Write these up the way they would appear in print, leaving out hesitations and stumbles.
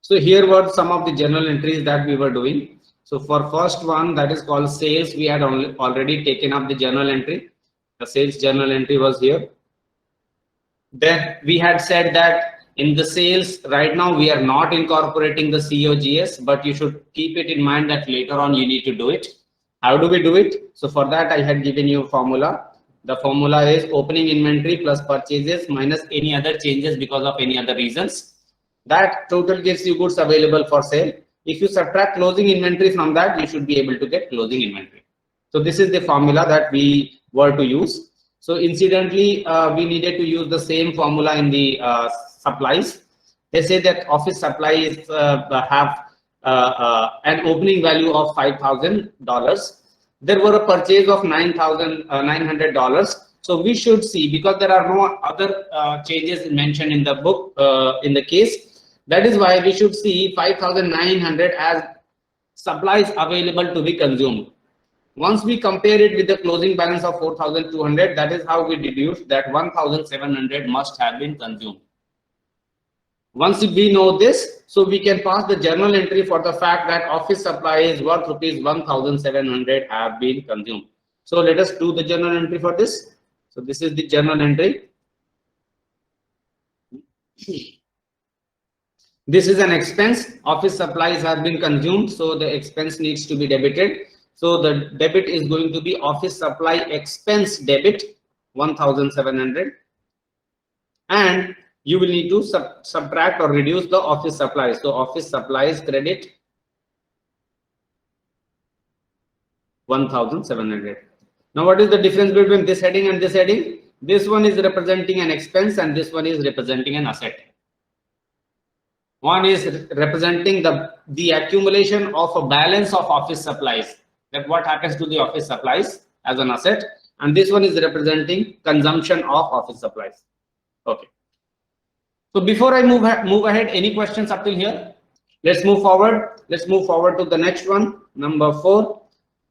So here were some of the journal entries that we were doing. So for first one, that is called sales, we had already taken up the journal entry. The sales journal entry was here. Then we had said that in the sales right now we are not incorporating the COGS, but you should keep it in mind that later on you need to do it. How do we do it? So for that I had given you a formula. The formula is opening inventory plus purchases minus any other changes because of any other reasons. That total gives you goods available for sale. If you subtract closing inventory from that, you should be able to get closing inventory. So this is the formula that we were to use. So incidentally, we needed to use the same formula in the supplies. They say that office supplies have an opening value of $5,000. There were a purchase of $9,900. So we should see, because there are no other changes mentioned in the book in the case. That is why we should see 5,900 as supplies available to be consumed. Once we compare it with the closing balance of 4,200, that is how we deduce that 1,700 must have been consumed. Once we know this, so we can pass the journal entry for the fact that office supplies worth rupees 1,700 have been consumed. So let us do the journal entry for this. So this is the journal entry. This is an expense. Office supplies have been consumed, so the expense needs to be debited. So the debit is going to be office supply expense debit 1,700, and you will need to subtract or reduce the office supplies. So office supplies credit 1,700. Now what is the difference between this heading and this heading? This one is representing an expense and this one is representing an asset. One is representing the accumulation of a balance of office supplies, that what happens to the office supplies as an asset, and this one is representing consumption of office supplies. Okay. So before I move ahead, any questions up till here? Let's move forward. Let's move forward to the next one, number 4.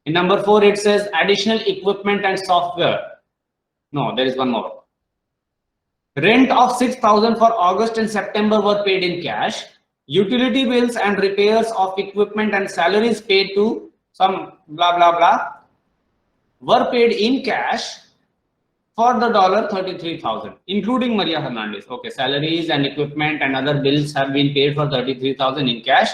In number 4, it says additional equipment and software. No, there is one more. Rent of 6,000 for August and September were paid in cash. Utility bills and repairs of equipment and salaries paid to some blah blah blah were paid in cash for the $33,000, including Maria Hernandez. Okay, salaries and equipment and other bills have been paid for 33,000 in cash,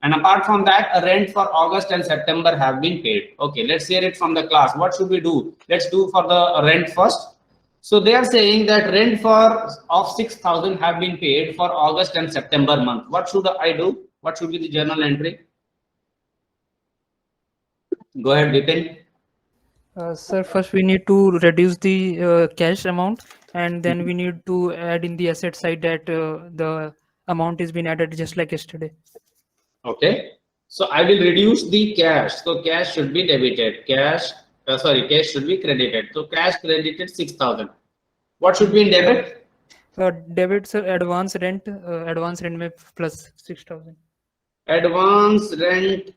and apart from that, a rent for August and September have been paid. Okay, let's hear it from the class. What should we do? Let's do for the rent first. So they are saying that rent of 6,000 have been paid for August and September month. What should I do? What should be the journal entry? Go ahead, Vipin. Sir, first we need to reduce the cash amount, and then we need to add in the asset side that the amount is been added just like yesterday. Okay, so I will reduce the cash. So cash should be debited. Cash should be credited. So cash credited 6,000. What should be in debit? Debit, sir, advance rent में plus 6,000. Advance rent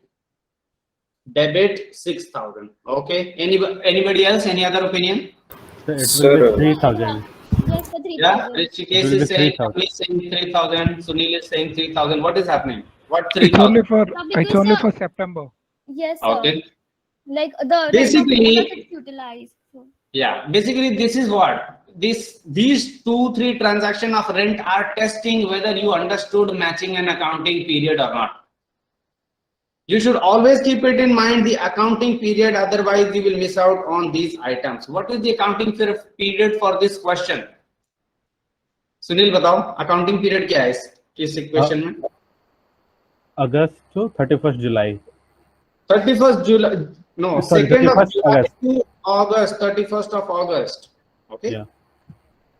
debit 6,000. Okay. Anybody else? Any other opinion? It will be 3,000. Yes, the 3,000. Yeah, Rishikesh is saying 3,000. Sunil is saying 3,000. What is happening? What 3,000? It's only for September. Yes, sir. Okay. Like the Basically, utilized. yeah. Basically, this is what these 2-3 transactions of rent are testing whether you understood matching and accounting period or not. You should always keep it in mind the accounting period, otherwise you will miss out on these items. What is the accounting period for this question? Sunil, बताओ accounting period क्या है इस equation में? August to 31st July. 31st July. No, Sorry, 2nd of 31st July August. to August, 31st of August. Okay. Yeah.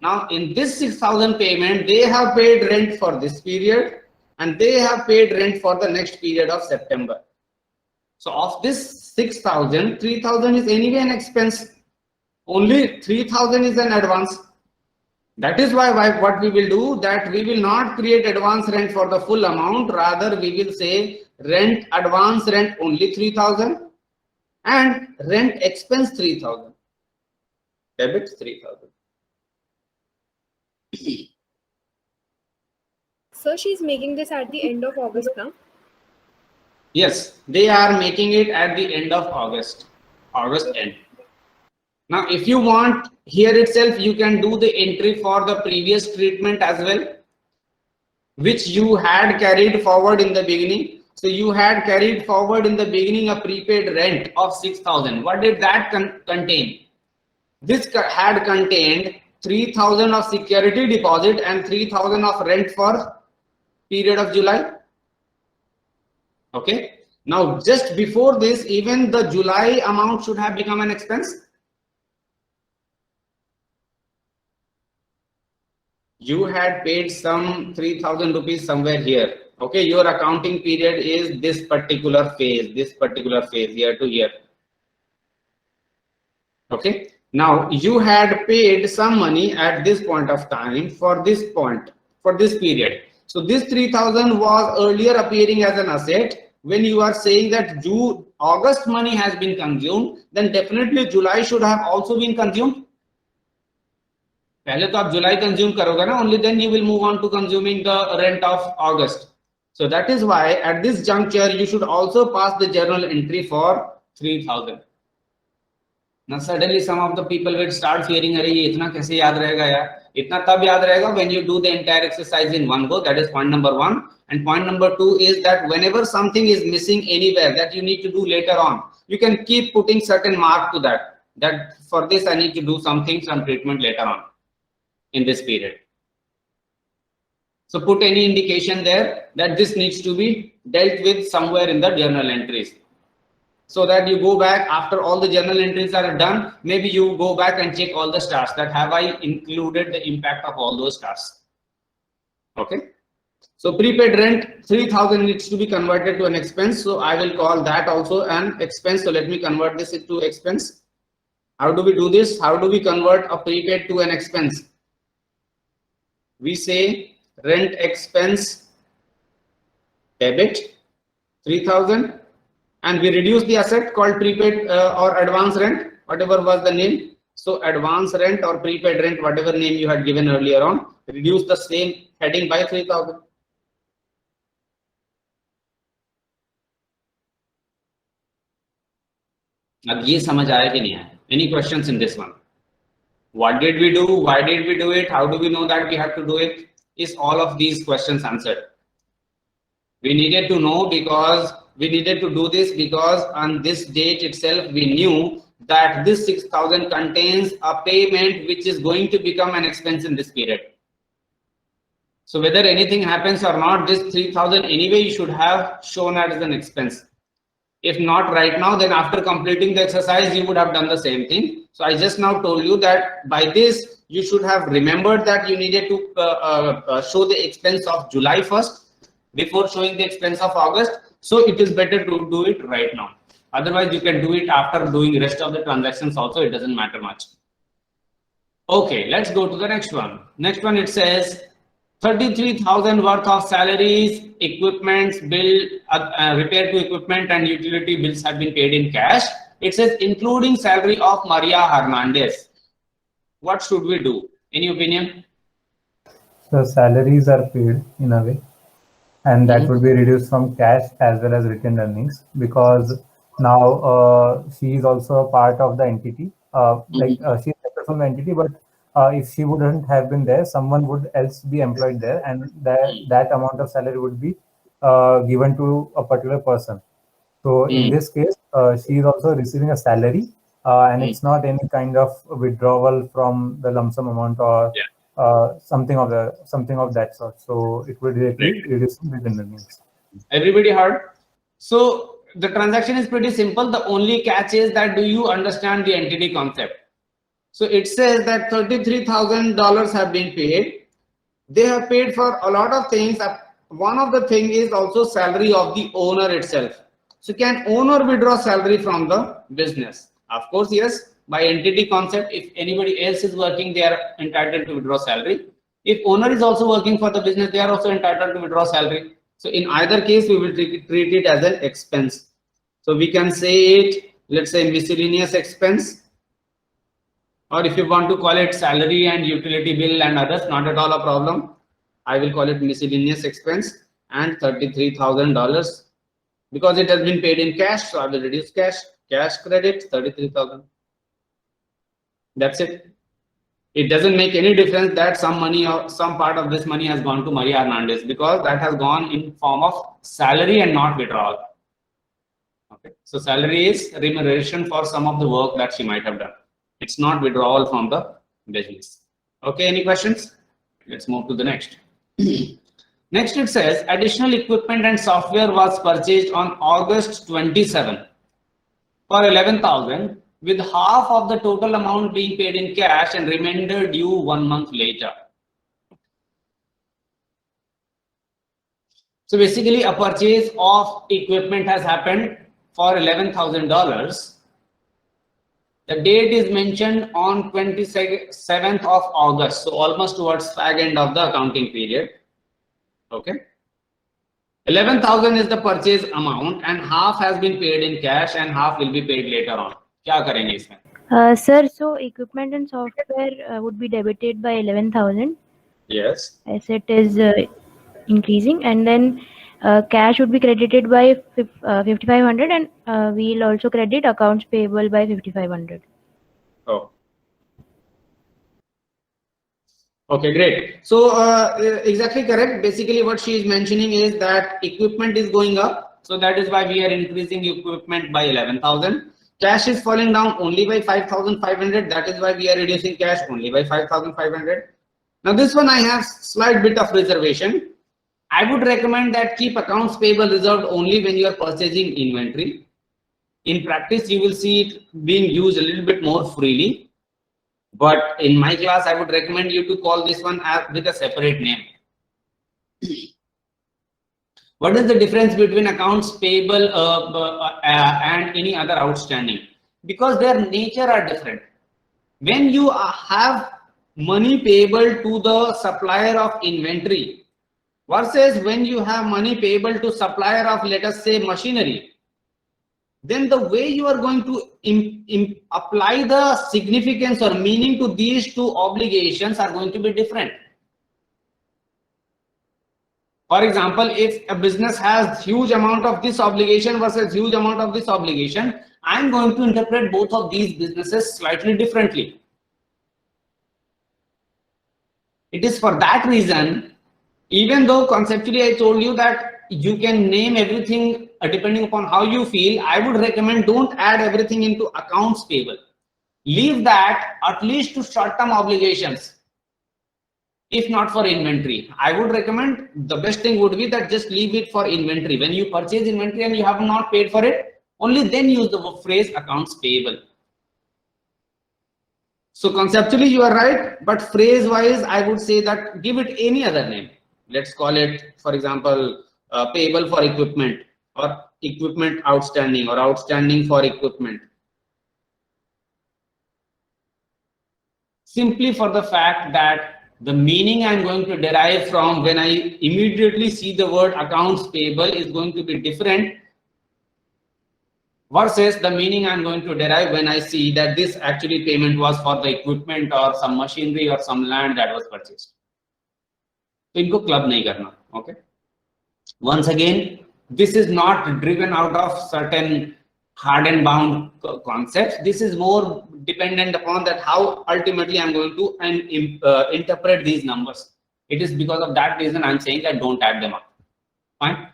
Now in this 6,000 payment, they have paid rent for this period and they have paid rent for the next period of September. So of this 6,000, 3,000 is anyway an expense. Only 3,000 is an advance. That is why what we will do, that we will not create advance rent for the full amount. Rather, we will say rent, advance rent only 3,000 and rent expense 3,000. Debit 3,000. So she's making this at the end of August now. Yes, they are making it at the end of August end. Now, if you want here itself, you can do the entry for the previous treatment as well, which you had carried forward in the beginning. So you had carried forward in the beginning a prepaid rent of 6,000. What did that contain? This had contained 3,000 of security deposit and 3,000 of rent for period of July. Okay. Now, just before this, even the July amount should have become an expense. You had paid some 3,000 rupees somewhere here. Okay, your accounting period is this particular phase year to year. Okay, now you had paid some money at this point of time for this period. So this 3,000 was earlier appearing as an asset. When you are saying that August money has been consumed, then definitely July should have also been consumed. पहले तो आप जुलाई consume करोगे ना, only then you will move on to consuming the rent of August. So that is why at this juncture you should also pass the journal entry for 3,000. Now suddenly some of the people will start fearing, अरे ये इतना कैसे याद रहेगा यार? इतना तब याद रहेगा when you do the entire exercise in one go. That is point number 1. And point number 2 is that whenever something is missing anywhere that you need to do later on, you can keep putting certain mark to that. That for this I need to do some treatment later on in this period. So put any indication there that this needs to be dealt with somewhere in the journal entries, so that you go back after all the journal entries are done. Maybe you go back and check all the stars, that have I included the impact of all those stars. Okay. So prepaid rent 3,000 needs to be converted to an expense. So I will call that also an expense. So let me convert this into expense. How do we do this? How do we convert a prepaid to an expense? We say rent expense debit 3,000, and we reduce the asset called prepaid or advance rent, whatever was the name. So advance rent or prepaid rent, whatever name you had given earlier on, reduce the same heading by 3,000. अब ये समझ आया कि नहीं आया? Any questions in this one? What did we do? Why did we do it? How do we know that we have to do it? Is all of these questions answered? We needed to know because we needed to do this because on this date itself we knew that this 6,000 contains a payment which is going to become an expense in this period. So whether anything happens or not, this 3,000 anyway you should have shown as an expense. If not right now, then after completing the exercise, you would have done the same thing. So I just now told you that by this, you should have remembered that you needed to show the expense of July first before showing the expense of August. So it is better to do it right now. Otherwise, you can do it after doing rest of the transactions also. It doesn't matter much. Okay, let's go to the next one. Next one, it says 33,000 worth of salaries, equipments, bill, repair to equipment and utility bills have been paid in cash. It says including salary of Maria Hernandez. What should we do? Any opinion? So salaries are paid in a way, and that would be reduced from cash as well as retained earnings, because now she is also a part of the entity. She's separate from the entity, but if she wouldn't have been there, someone would else be employed there, and that amount of salary would be given to a particular person. So in this case, she is also receiving a salary, and it's not any kind of withdrawal from the lump sum amount or something of that sort. So it will directly reduce the earnings. Everybody heard? So the transaction is pretty simple. The only catch is that do you understand the entity concept? So it says that $33,000 have been paid. They have paid for a lot of things. One of the things is also salary of the owner itself. So can owner withdraw salary from the business? Of course, yes. By entity concept, if anybody else is working, they are entitled to withdraw salary. If owner is also working for the business, they are also entitled to withdraw salary. So in either case, we will treat it as an expense. So we can say it, let's say miscellaneous expense. Or if you want to call it salary and utility bill and others, not at all a problem. I will call it miscellaneous expense, and $33,000 because it has been paid in cash. So I will reduce cash credit 33,000. That's it. It doesn't make any difference that some money or some part of this money has gone to Maria Hernandez, because that has gone in form of salary and not withdrawal. Okay, so salary is remuneration for some of the work that she might have done. It's not withdrawal from the business. Okay, any questions? Let's move to the next. Next, it says additional equipment and software was purchased on August 27 for 11,000, with half of the total amount being paid in cash and remainder due 1 month later. So basically, a purchase of equipment has happened for $11,000. The date is mentioned on 27th of August, so almost towards fag end of the accounting period. Okay, 11,000 is the purchase amount, and half has been paid in cash and half will be paid later on. क्या करेंगे इसमें? Sir, so equipment and software would be debited by 11,000. Yes. Asset is increasing, and then cash would be credited by 5,500, and we'll also credit accounts payable by 5,500. Oh. Okay, great. So exactly correct. Basically, what she is mentioning is that equipment is going up, so that is why we are increasing equipment by 11,000. Cash is falling down only by 5,500. That is why we are reducing cash only by 5,500. Now this one I have slight bit of reservation. I would recommend that keep accounts payable reserved only when you are purchasing inventory. In practice, you will see it being used a little bit more freely. But in my class, I would recommend you to call this one with a separate name. What is the difference between accounts payable and any other outstanding? Because their nature are different. When you have money payable to the supplier of inventory versus when you have money payable to supplier of, let us say, machinery, then the way you are going to apply the significance or meaning to these two obligations are going to be different. For example, if a business has huge amount of this obligation versus huge amount of this obligation, I'm going to interpret both of these businesses slightly differently. It is for that reason, even though conceptually I told you that you can name everything depending upon how you feel, I would recommend don't add everything into accounts payable. Leave that at least to short-term obligations. If not for inventory, I would recommend the best thing would be that just leave it for inventory. When you purchase inventory and you have not paid for it, only then use the phrase accounts payable. So conceptually you are right, but phrase wise I would say that give it any other name. Let's call it, for example, payable for equipment, or equipment outstanding, or outstanding for equipment. Simply for the fact that the meaning I'm going to derive from when I immediately see the word accounts payable is going to be different versus the meaning I'm going to derive when I see that this actually payment was for the equipment or some machinery or some land that was purchased. So इनको club नहीं करना, okay? Once again, this is not driven out of certain hard and bound concepts. This is more dependent upon that how ultimately I'm going to interpret these numbers. It is because of that reason I'm saying that don't add them up. Fine.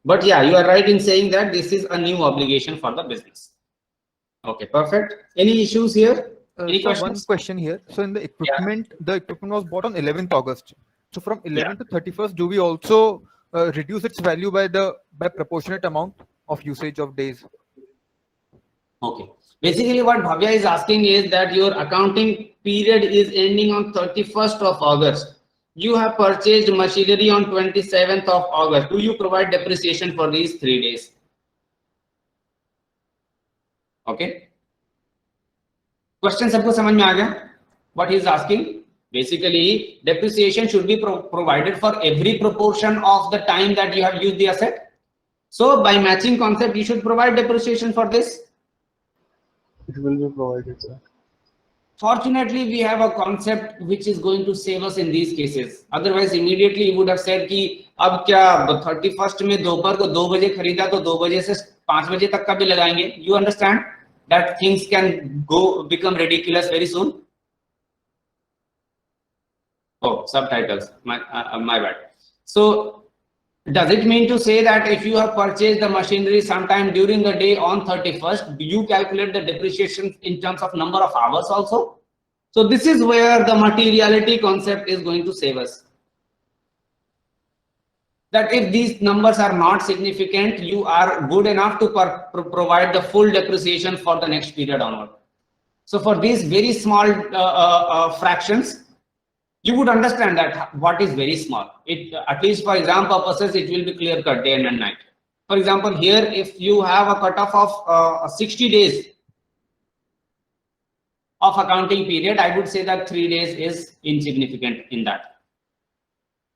But yeah, you are right in saying that this is a new obligation for the business. Okay, perfect. Any issues here? Any So one questions? question here. So in the equipment, the equipment was bought on 11th August. So from 11th to 31st, do we also reduce its value by proportionate amount of usage of days? Okay. Basically, what Bhavya is asking is that your accounting period is ending on 31st of August. You have purchased machinery on 27th of August. Do you provide depreciation for these 3 days? Okay. Question सबको समझ में आ गया? What he is asking? Basically, depreciation should be provided for every proportion of the time that you have used the asset. So by matching concept, you should provide depreciation for this. It will be provided, sir. Fortunately, we have a concept which is going to save us in these cases. Otherwise, immediately you would have said कि अब क्या 31st में दोपहर को 2 बजे खरीदा तो 2 बजे से 5 बजे तक का भी लगाएंगे. You understand that things can become ridiculous very soon. Oh, subtitles. My bad. So, does it mean to say that if you have purchased the machinery sometime during the day on 31st, do you calculate the depreciation in terms of number of hours also? So this is where the materiality concept is going to save us. That if these numbers are not significant, you are good enough to provide the full depreciation for the next period onward. So for these very small fractions, you would understand that what is very small. It, at least for exam purposes, it will be clear cut day and night. For example, here, if you have a cutoff of 60 days of accounting period, I would say that 3 days is insignificant in that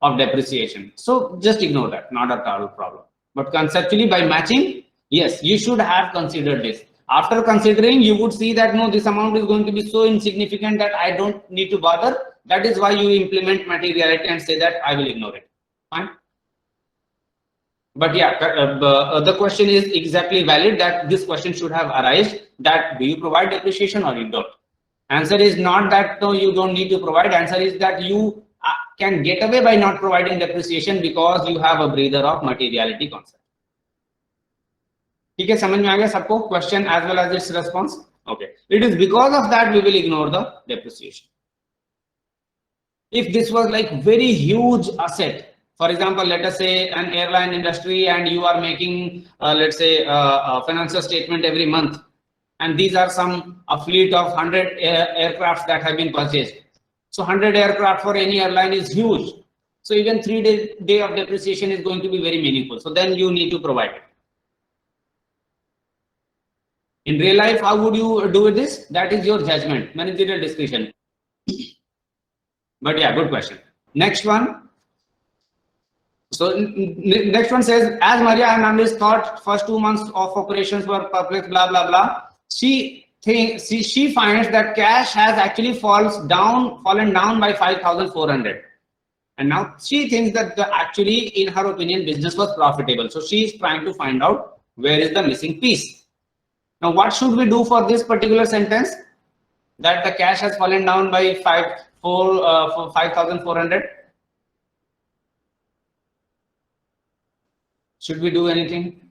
of depreciation. So just ignore that, not at all problem. But conceptually, by matching, yes, you should have considered this. After considering, you would see that no, this amount is going to be so insignificant that I don't need to bother. That is why you implement materiality and say that I will ignore it. Fine. But yeah, the question is exactly valid, that this question should have arisen, that do you provide depreciation or you don't? Answer is not that no, you don't need to provide. Answer is that you can get away by not providing depreciation because you have a breather of materiality concept. ठीक है, समझ में आ गया सबको question as well as its response? Okay. It is because of that we will ignore the depreciation. If this was like very huge asset, for example, let us say an airline industry and you are making, let's say, a financial statement every month, and these are a fleet of 100 aircrafts that have been purchased. So 100 aircraft for any airline is huge. So even 3 day of depreciation is going to be very meaningful. So then you need to provide it. In real life, how would you do this? That is your judgment, managerial discretion. But yeah, good question. Next one. So next one says, as Maria Hernandez thought first 2 months of operations were perplexed, blah, blah, blah. She finds that cash has actually fallen down by 5,400. And now she thinks that actually, in her opinion, business was profitable. So she is trying to find out where is the missing piece. Now, what should we do for this particular sentence? That the cash has fallen down by 5,400. Should we do anything?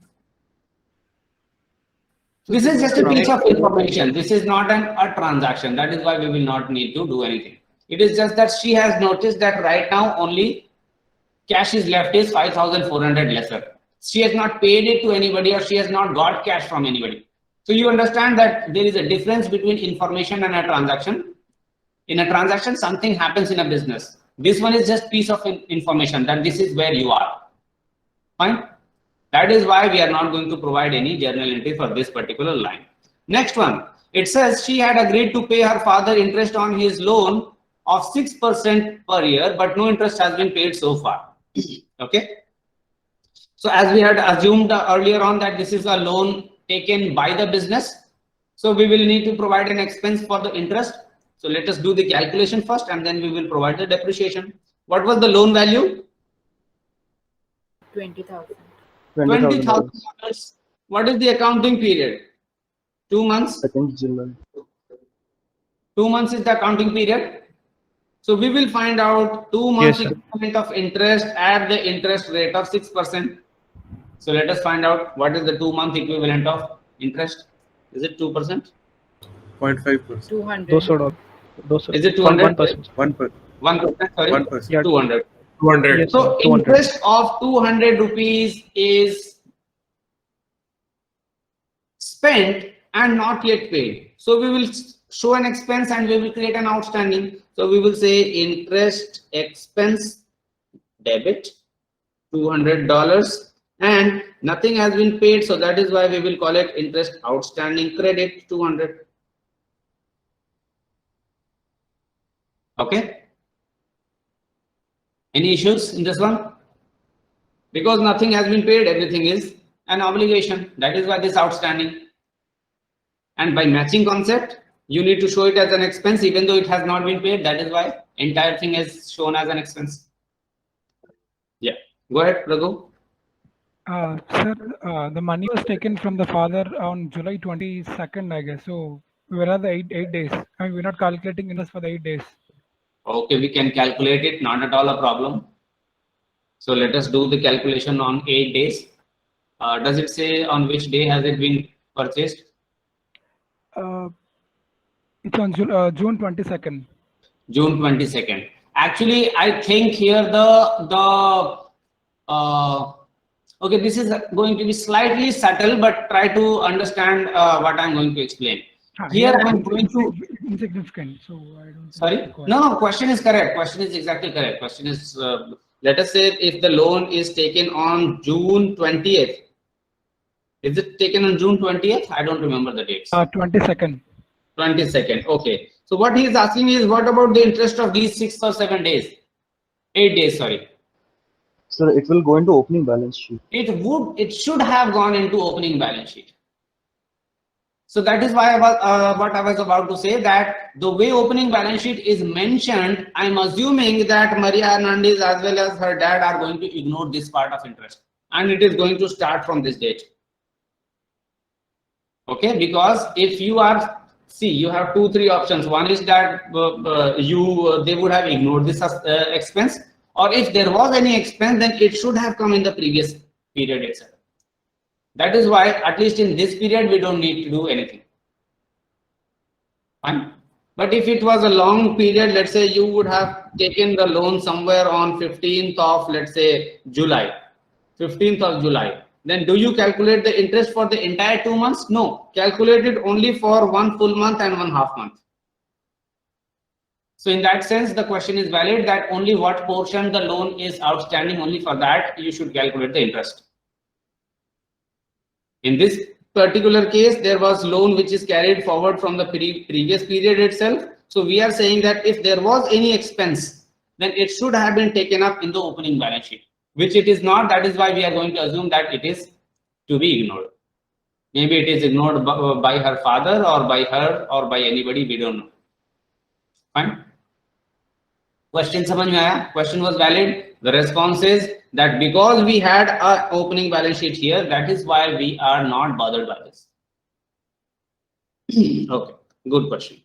This is just a piece of information. This is not a transaction. That is why we will not need to do anything. It is just that she has noticed that right now only cash is left is 5,400 lesser. She has not paid it to anybody or she has not got cash from anybody. So you understand that there is a difference between information and a transaction. In a transaction, something happens in a business. This one is just piece of information that this is where you are. Fine. That is why we are not going to provide any journal entry for this particular line. Next one. It says she had agreed to pay her father interest on his loan of 6% per year, but no interest has been paid so far. Okay. So as we had assumed earlier on that this is a loan taken by the business. So we will need to provide an expense for the interest. So let us do the calculation first and then we will provide the depreciation. What was the loan value? 20,000. $20,000. What is the accounting period? 2 months? 2 months is the accounting period. So we will find out 2 months equivalent of interest at the interest rate of 6%. So let us find out what is the 2 month equivalent of interest. Is it 2%? 0.5%. 200. Is it 200? 1%. 1%. Sorry. 1%. Yeah. 200. 200. So 200. interest of 200 rupees is spent and not yet paid. So we will show an expense and we will create an outstanding. So we will say interest expense debit $200 and nothing has been paid. So that is why we will call it interest outstanding credit 200. Okay. Any issues in this one? Because nothing has been paid, everything is an obligation. That is why this outstanding. And by matching concept, You need to show it as an expense even though it has not been paid. That is why entire thing is shown as an expense. Yeah, go ahead, Raghu. Sir, the money was taken from the father on July 22nd, I guess. So where are the eight days? I mean, we're not calculating interest for the 8 days. Okay, we can calculate it, not at all a problem. So let us do the calculation on 8 days. Does it say on which day has it been purchased? It's on June 22nd. June 22nd. Actually, I think here okay, this is going to be slightly subtle, but try to understand what I'm going to explain. Here I'm going to insignificant. So I don't. Sorry? No, question is correct. Question is exactly correct. Question is, let us say if the loan is taken on June 20th. Is it taken on June 20th? I don't remember the dates. 22nd. 22nd. Okay. So what he is asking is, what about the interest of these 6 or 7 days? 8 days, sorry. Sir, it will go into opening balance sheet. It should have gone into opening balance sheet. So that is why what I was about to say, that the way opening balance sheet is mentioned, I'm assuming that Maria Hernandez as well as her dad are going to ignore this part of interest, and it is going to start from this date. Okay, because if you are, see, you have 2-3 options. One is that they would have ignored this expense, or if there was any expense, then it should have come in the previous period itself. That is why, at least in this period, we don't need to do anything. Fine. But if it was a long period, let's say you would have taken the loan somewhere on 15th of, let's say, July, 15th of July. Then do you calculate the interest for the entire 2 months? No, calculate it only for 1 full month and 1/2 month. So in that sense, the question is valid, that only what portion the loan is outstanding, only for that you should calculate the interest. In this particular case, there was loan which is carried forward from the previous period itself. So we are saying that if there was any expense, then it should have been taken up in the opening balance sheet, which it is not. That is why we are going to assume that it is to be ignored. Maybe it is ignored by her father or by her or by anybody, we don't know. Fine. Question samajh mein aaya? Question was valid. The response is that because we had an opening balance sheet here, that is why we are not bothered by this. Okay, good question.